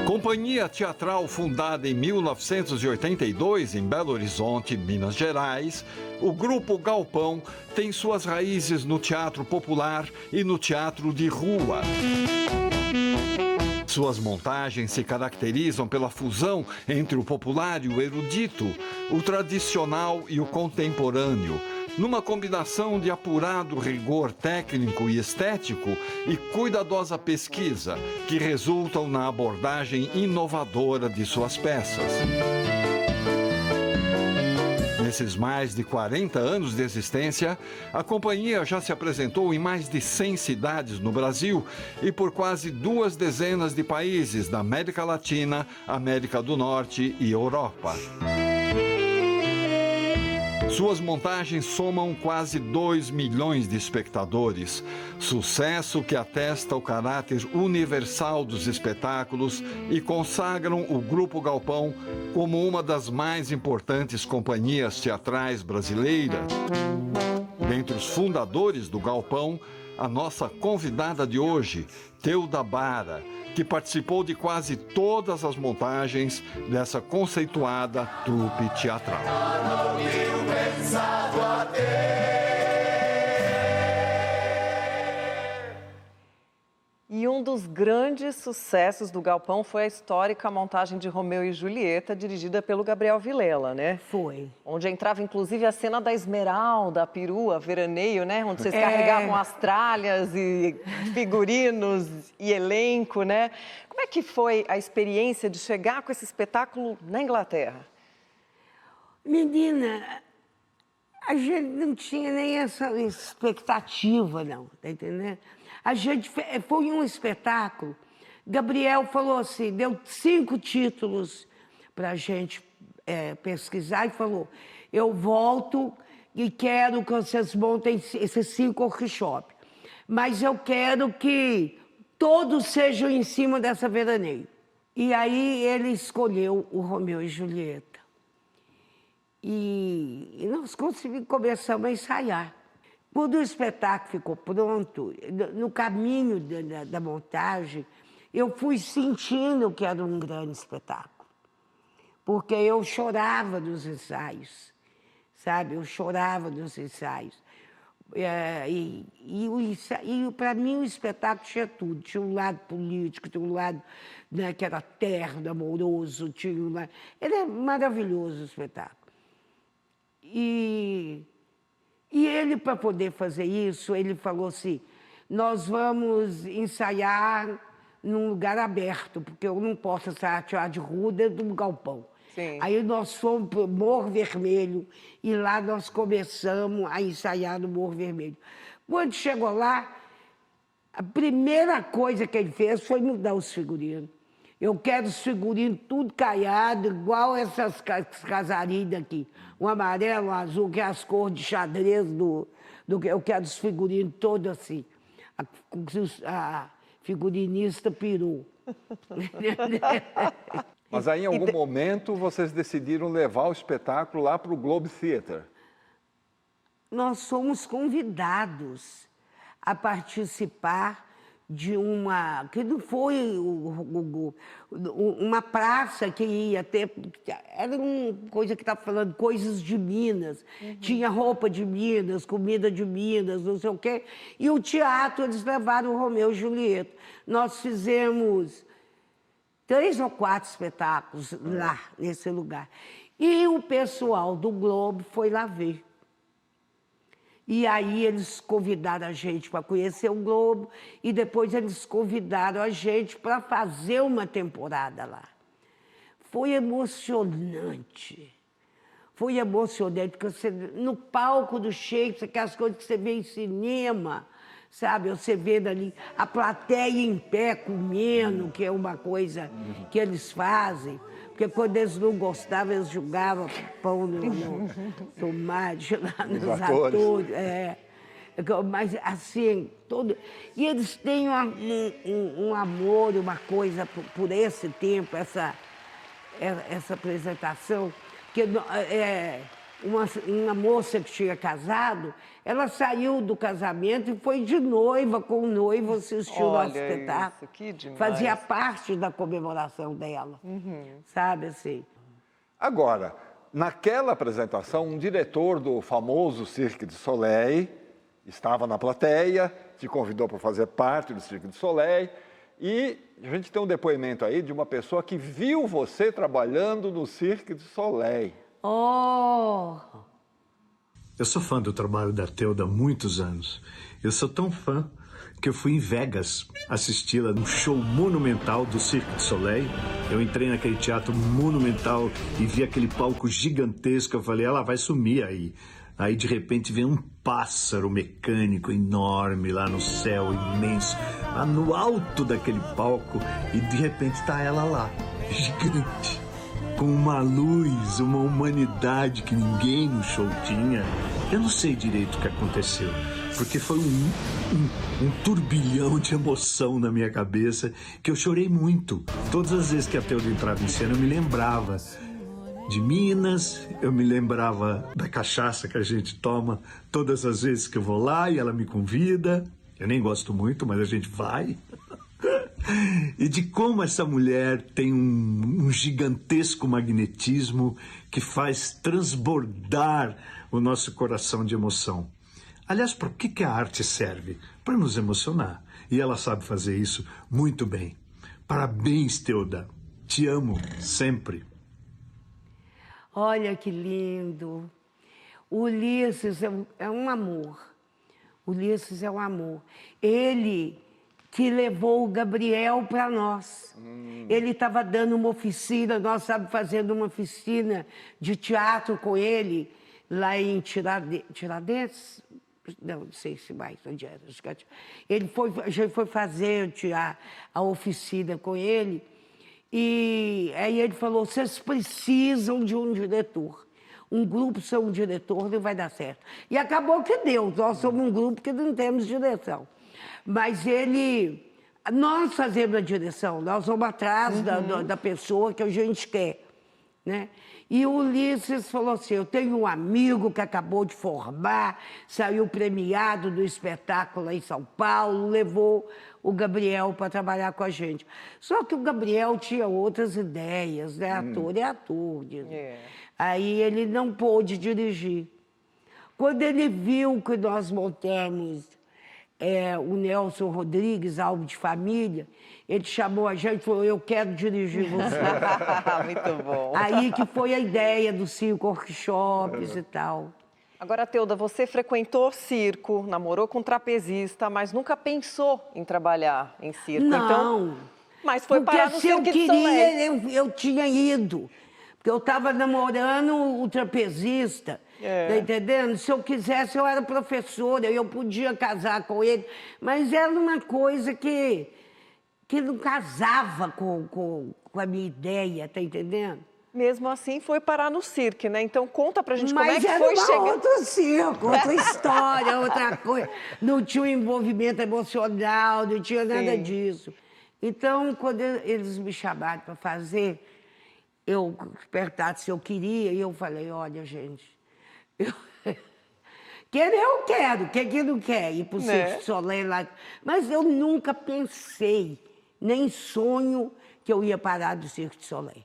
Companhia teatral fundada em 1982 em Belo Horizonte, Minas Gerais, o Grupo Galpão tem suas raízes no teatro popular e no teatro de rua. Suas montagens se caracterizam pela fusão entre o popular e o erudito, o tradicional e o contemporâneo, numa combinação de apurado rigor técnico e estético e cuidadosa pesquisa, que resultam na abordagem inovadora de suas peças. Nesses mais de 40 anos de existência, a companhia já se apresentou em mais de 100 cidades no Brasil e por quase 2 dezenas de países da América Latina, América do Norte e Europa. Suas montagens somam quase 2 milhões de espectadores, sucesso que atesta o caráter universal dos espetáculos e consagram o Grupo Galpão como uma das mais importantes companhias teatrais brasileiras. Dentre os fundadores do Galpão, a nossa convidada de hoje, Teuda Bara, que participou de quase todas as montagens dessa conceituada trupe teatral. E um dos grandes sucessos do Galpão foi a histórica montagem de Romeu e Julieta, dirigida pelo Gabriel Vilela, né? Foi. Onde entrava, inclusive, a cena da Esmeralda, a perua, veraneio, né? Onde vocês carregavam as tralhas e figurinos e elenco, né? Como é que foi a experiência de chegar com esse espetáculo na Inglaterra? Menina, a gente não tinha nem essa expectativa, não, tá entendendo? A gente foi um espetáculo. Gabriel falou assim, deu 5 títulos para a gente pesquisar e falou: eu volto e quero que vocês montem esses 5 workshops, mas eu quero que todos sejam em cima dessa veraneio. E aí ele escolheu o Romeu e Julieta. E nós começamos a ensaiar. Quando o espetáculo ficou pronto, no caminho da montagem, eu fui sentindo que era um grande espetáculo. Porque eu chorava nos ensaios, sabe? Eu chorava nos ensaios. E para mim o espetáculo tinha tudo. Tinha um lado político, tinha um lado, né, que era terno, amoroso, tinha um lado... Ele é maravilhoso o espetáculo. E ele, para poder fazer isso, ele falou assim, nós vamos ensaiar num lugar aberto, porque eu não posso ensaiar teatro de rua dentro de um galpão. Sim. Aí nós fomos para o Morro Vermelho e lá nós começamos a ensaiar no Morro Vermelho. Quando chegou lá, a primeira coisa que ele fez foi mudar os figurinos. Eu quero os figurinos tudo caiado, igual essas casarinhas aqui. O amarelo, o azul, que é as cores de xadrez eu quero os figurinos todos assim. A figurinista pirou. Mas aí, em algum momento, vocês decidiram levar o espetáculo lá para o Globe Theatre. Nós fomos convidados a participar de uma... que não foi uma praça que ia ter... Era uma coisa que estava falando, coisas de Minas. Tinha roupa de Minas, comida de Minas, não sei o quê. E o teatro, eles levaram o Romeu e Julieta. Nós fizemos 3 ou 4 espetáculos lá, nesse lugar. E o pessoal do Globo foi lá ver. E aí eles convidaram a gente para conhecer o Globo e depois eles convidaram a gente para fazer uma temporada lá. Foi emocionante. Foi emocionante, porque você, no palco do Shakespeare, aquelas coisas que você vê em cinema, sabe? Você vê dali a plateia em pé comendo, que é uma coisa que eles fazem. Porque quando eles não gostavam, eles jogavam pão no tomate lá nos atores. Mas assim, todo... E eles têm um amor, uma coisa por esse tempo, essa apresentação. Porque uma moça que tinha casado, ela saiu do casamento e foi de noiva com o noivo assistir o nosso espetáculo. Isso, que demais. Fazia parte da comemoração dela, sabe assim. Agora, naquela apresentação, um diretor do famoso Cirque du Soleil estava na plateia, te convidou para fazer parte do Cirque du Soleil, e a gente tem um depoimento aí de uma pessoa que viu você trabalhando no Cirque du Soleil. Oh! Eu sou fã do trabalho da Teuda há muitos anos. Eu sou tão fã que eu fui em Vegas assisti-la num show monumental do Cirque du Soleil. Eu entrei naquele teatro monumental e vi aquele palco gigantesco. Eu falei, ela vai sumir aí. Aí, de repente, vem um pássaro mecânico enorme lá no céu, imenso, lá no alto daquele palco. E, de repente, está ela lá, gigante, com uma luz, uma humanidade que ninguém no show tinha. Eu não sei direito o que aconteceu, porque foi um turbilhão de emoção na minha cabeça, que eu chorei muito. Todas as vezes que a Teuda entrava em cena, eu me lembrava de Minas, eu me lembrava da cachaça que a gente toma todas as vezes que eu vou lá e ela me convida. Eu nem gosto muito, mas a gente vai. E de como essa mulher tem um gigantesco magnetismo que faz transbordar o nosso coração de emoção. Aliás, para que a arte serve? Para nos emocionar. E ela sabe fazer isso muito bem. Parabéns, Teuda. Te amo sempre. Olha que lindo. O Ulisses é um amor. O Ulisses é um amor. Ele que levou o Gabriel para nós. Ele estava dando uma oficina, nós estávamos fazendo uma oficina de teatro com ele, lá em Tiradentes. Não sei se mais onde era. A gente foi fazer a oficina com ele. E aí ele falou, vocês precisam de um diretor. Um grupo sem um diretor não vai dar certo. E acabou que deu. Nós somos um grupo que não temos direção. Mas nós fazemos a direção, nós vamos atrás da pessoa que a gente quer, né? E o Ulisses falou assim, eu tenho um amigo que acabou de formar, saiu premiado do espetáculo lá em São Paulo, levou o Gabriel para trabalhar com a gente. Só que o Gabriel tinha outras ideias, né? Ator é ator. Aí ele não pôde dirigir. Quando ele viu que nós montamos o Nelson Rodrigues, Álbum de Família, ele chamou a gente e falou, eu quero dirigir você. Muito bom. Aí que foi a ideia dos 5 workshops e tal. Agora, Teuda, você frequentou circo, namorou com um trapezista, mas nunca pensou em trabalhar em circo. Não. Então, mas foi parar no Porque se eu Cirque du Soleil. queria, eu tinha ido. Porque eu estava namorando o trapezista. Tá entendendo? Se eu quisesse, eu era professora, eu podia casar com ele. Mas era uma coisa que que não casava com a minha ideia, tá entendendo? Mesmo assim, foi parar no circo, né? Então, conta pra gente como é Mas que era foi chegar... outro circo, outra história, outra coisa. Não tinha um envolvimento emocional, não tinha nada disso. Então, quando eles me chamaram para fazer, eu perguntaram se eu queria, e eu falei, olha, gente, querer eu quero, quem não quer ir para o Cirque du Soleil lá. Mas eu nunca pensei, nem sonho, que eu ia parar do Cirque du Soleil.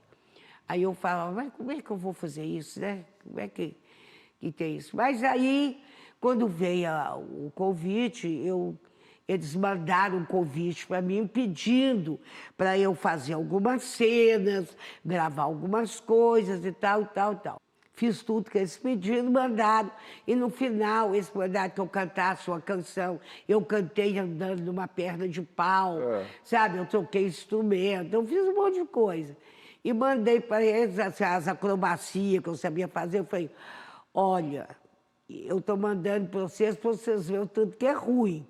Aí eu falava, mas como é que eu vou fazer isso, né? Como é que tem isso? Mas aí, quando veio o convite, eles mandaram um convite para mim pedindo para eu fazer algumas cenas, gravar algumas coisas e tal, tal, tal. Fiz tudo que eles pediram, mandaram. E no final, eles mandaram que eu cantasse uma canção. Eu cantei andando numa perna de pau, sabe? Eu toquei instrumento, eu fiz um monte de coisa. E mandei para eles as acrobacias que eu sabia fazer. Eu falei, olha, eu estou mandando para vocês verem o tanto que é ruim.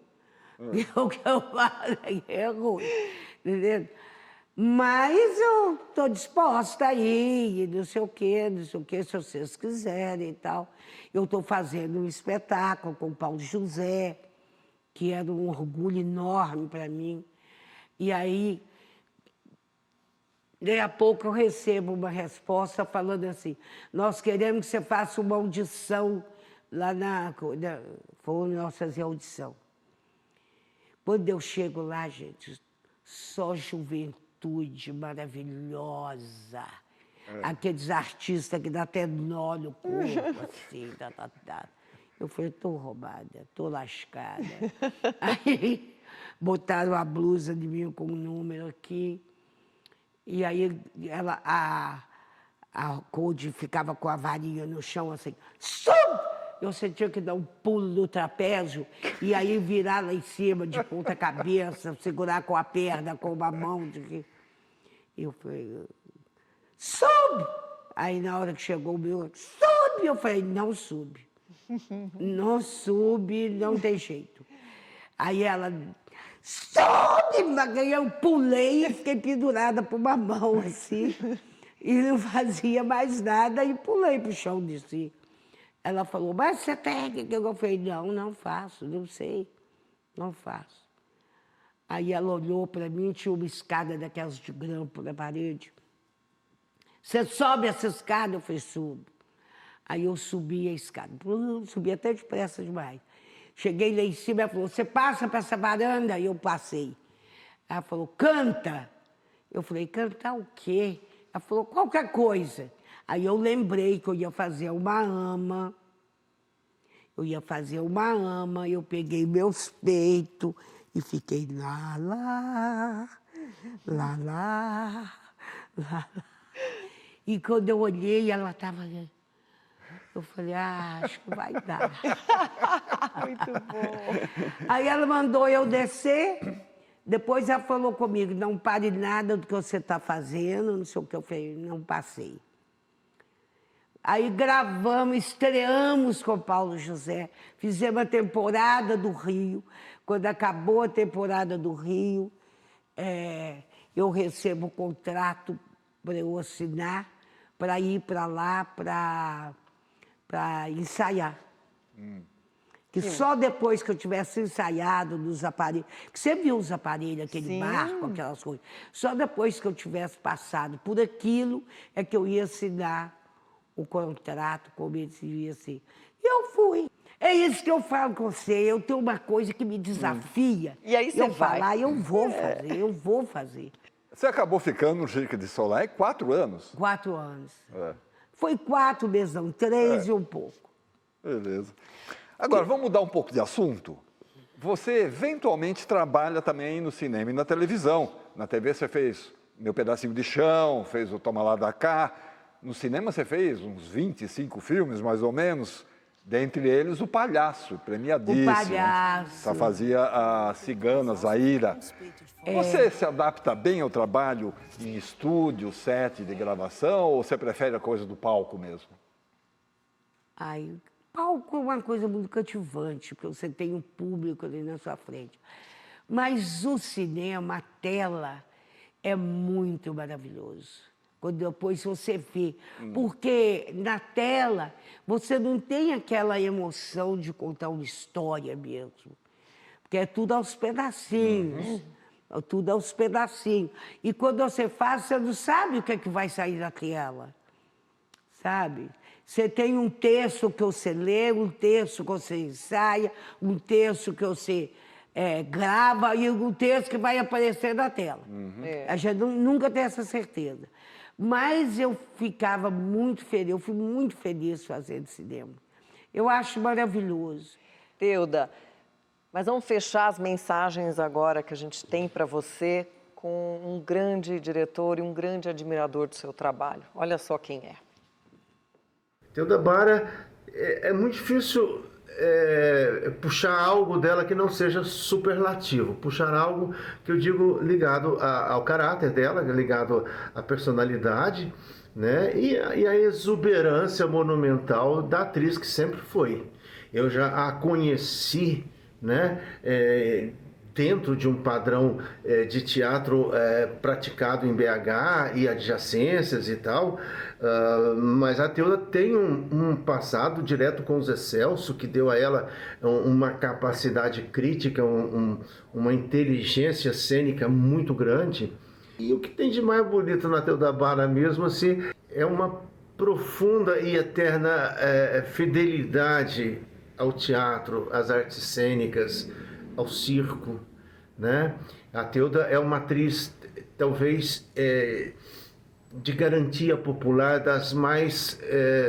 E o que eu falei é ruim, entendeu? Mas eu estou disposta a ir, não sei o quê, se vocês quiserem e tal. Eu estou fazendo um espetáculo com o Paulo José, que era um orgulho enorme para mim. E aí, daí a pouco eu recebo uma resposta falando assim, nós queremos que você faça uma audição lá foi nossas audição. Quando eu chego lá, gente, só juventude maravilhosa. Aqueles artistas que dá até nó no corpo, assim, Eu falei, estou roubada, estou lascada. Aí botaram a blusa de mim com um número aqui. E aí a Code ficava com a varinha no chão, assim, sobe! Eu sentia que dar um pulo no trapézio e aí virar lá em cima de ponta cabeça, segurar com a perna, com uma mão. Eu falei, sobe! Aí na hora que chegou o meu, sobe! Eu falei, não sube. Não sube, não tem jeito. Aí ela, sobe! Eu pulei e fiquei pendurada por uma mão, assim. E não fazia mais nada e pulei pro chão de si. Ela falou, mas você técnica? Eu falei, não faço, não sei, não faço. Aí ela olhou para mim, tinha uma escada daquelas de grampo na parede. Você sobe essa escada? Eu falei, subo. Aí eu subi a escada, subi até depressa demais. Cheguei lá em cima, ela falou, você passa para essa varanda? E eu passei. Ela falou, canta. Eu falei, cantar o quê? Ela falou, qualquer coisa. Aí eu lembrei que eu ia fazer uma ama. Eu peguei meus peitos e fiquei lá. E quando eu olhei, ela estava... Eu falei, acho que vai dar. Muito bom. Aí ela mandou eu descer. Depois ela falou comigo, não pare nada do que você está fazendo, não sei o que eu falei, não passei. Aí gravamos, estreamos com o Paulo José, fizemos a temporada do Rio. Quando acabou a temporada do Rio, eu recebo o contrato para eu assinar, para ir para lá para ensaiar. Que só depois que eu tivesse ensaiado nos aparelhos, que você viu os aparelhos, aquele barco, aquelas coisas, só depois que eu tivesse passado por aquilo é que eu ia assinar o contrato, como ele devia ser. E eu fui. É isso que eu falo com você, eu tenho uma coisa que me desafia. E aí você vai. Falar, eu vou fazer. Você acabou ficando no Cirque du Soleil 4 anos? 4 anos. Foi 4 meses, não, 3 e um pouco. Beleza. Agora, vamos mudar um pouco de assunto. Você eventualmente trabalha também no cinema e na televisão. Na TV você fez Meu Pedacinho de Chão, fez o Toma Lá da Cá. No cinema você fez uns 25 filmes, mais ou menos. Dentre eles, O Palhaço, premiadíssimo. O Palhaço. Você fazia a Cigana, Zaira. Você se adapta bem ao trabalho em estúdio, set de gravação, ou você prefere a coisa do palco mesmo? Palco é uma coisa muito cativante, porque você tem um público ali na sua frente. Mas o cinema, a tela, é muito maravilhoso. Quando depois você vê. Porque na tela, você não tem aquela emoção de contar uma história mesmo. Porque é tudo aos pedacinhos. É tudo aos pedacinhos. E quando você faz, você não sabe o que é que vai sair da tela. Sabe? Você tem um texto que você lê, um texto que você ensaia, um texto que você grava e um texto que vai aparecer na tela. A gente nunca tem essa certeza. Mas eu ficava muito feliz, eu fui muito feliz fazendo cinema. Eu acho maravilhoso. Teuda, mas vamos fechar as mensagens agora que a gente tem para você com um grande diretor e um grande admirador do seu trabalho. Olha só quem é. Teuda Bara, é muito difícil puxar algo dela que não seja superlativo, puxar algo que eu digo ligado ao caráter dela, ligado à personalidade, né? E a exuberância monumental da atriz que sempre foi. Eu já a conheci, né? Dentro de um padrão de teatro praticado em BH e adjacências e tal, mas a Teuda tem um passado direto com o Zé Celso, que deu a ela uma capacidade crítica, uma inteligência cênica muito grande. E o que tem de mais bonito na Teuda Bara mesmo, assim, é uma profunda e eterna fidelidade ao teatro, às artes cênicas, ao circo, né? A Teuda é uma atriz, talvez, de garantia popular, das mais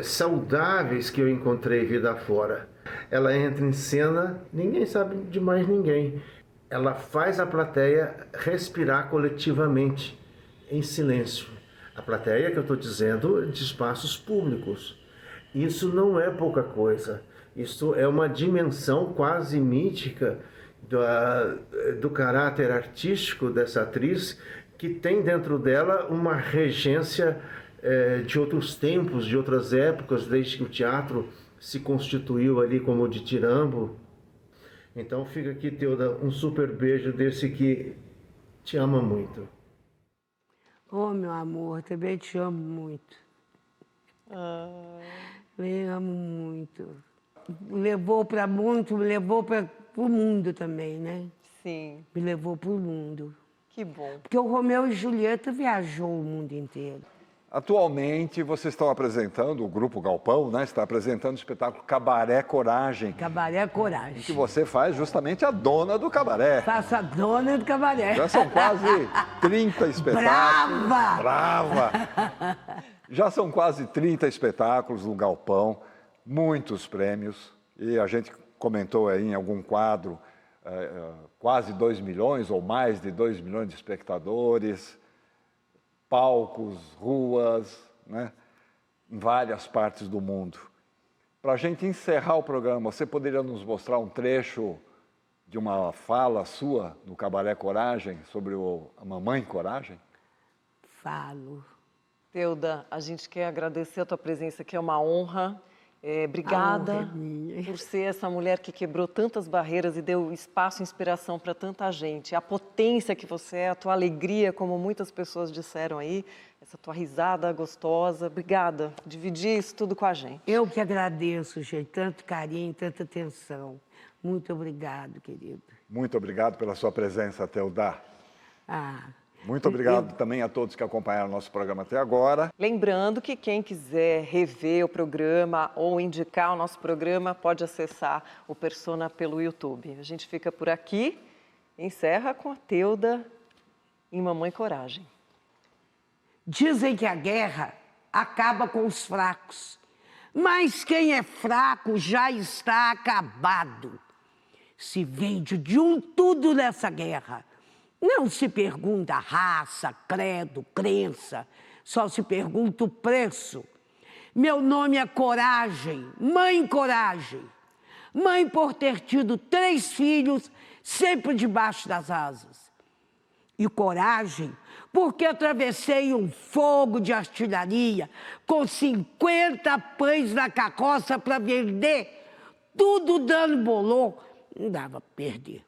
saudáveis que eu encontrei vida fora. Ela entra em cena, ninguém sabe de mais ninguém. Ela faz a plateia respirar coletivamente, em silêncio. A plateia que eu estou dizendo de espaços públicos. Isso não é pouca coisa. Isso é uma dimensão quase mítica do caráter artístico dessa atriz, que tem dentro dela uma regência de outros tempos, de outras épocas, desde que o teatro se constituiu ali como o Ditirambo. Então fica aqui, Teuda, um super beijo desse que te ama muito. Oh, meu amor, também te amo muito. Eu amo muito. Levou para muito, me levou para o mundo também, né? Sim. Me levou para o mundo. Que bom. Porque o Romeu e Julieta viajou o mundo inteiro. Atualmente, vocês estão apresentando, o Grupo Galpão, né? Está apresentando o espetáculo Cabaré Coragem. Cabaré Coragem. Que você faz justamente a dona do cabaré. Faço a dona do cabaré. Já são quase 30 espetáculos. Brava! Brava! Já são quase 30 espetáculos no Galpão, muitos prêmios. E a gente comentou aí em algum quadro, quase 2 milhões ou mais de 2 milhões de espectadores, palcos, ruas, né, em várias partes do mundo. Para a gente encerrar o programa, você poderia nos mostrar um trecho de uma fala sua no Cabaré Coragem sobre a Mamãe Coragem? Falo. Teuda, a gente quer agradecer a tua presença aqui, é uma honra. Obrigada por ser essa mulher que quebrou tantas barreiras e deu espaço e inspiração para tanta gente. A potência que você é, a tua alegria, como muitas pessoas disseram aí, essa tua risada gostosa. Obrigada por dividir isso tudo com a gente. Eu que agradeço, gente, tanto carinho, tanta atenção. Muito obrigado, querido. Muito obrigado pela sua presença, Teuda. Ah... Muito obrigado também a todos que acompanharam o nosso programa até agora. Lembrando que quem quiser rever o programa ou indicar o nosso programa, pode acessar o Persona pelo YouTube. A gente fica por aqui, encerra com a Teuda em Mamãe Coragem. Dizem que a guerra acaba com os fracos, mas quem é fraco já está acabado. Se vende de tudo nessa guerra. Não se pergunta raça, credo, crença, só se pergunta o preço. Meu nome é Coragem, Mãe Coragem. Mãe por ter tido 3 filhos, sempre debaixo das asas. E coragem, porque atravessei um fogo de artilharia com 50 pães na carroça para vender. Tudo dando bolô, não dava para perder.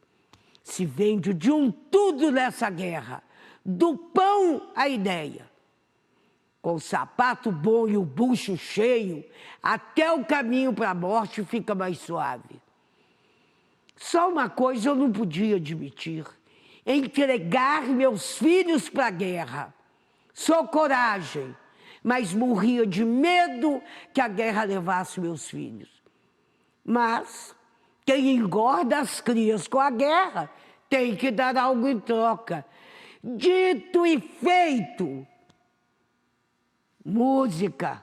Se vende de um tudo nessa guerra, do pão à ideia. Com o sapato bom e o bucho cheio, até o caminho para a morte fica mais suave. Só uma coisa eu não podia admitir: entregar meus filhos para a guerra. Só coragem, mas morria de medo que a guerra levasse meus filhos. Mas quem engorda as crias com a guerra tem que dar algo em troca. Dito e feito. Música.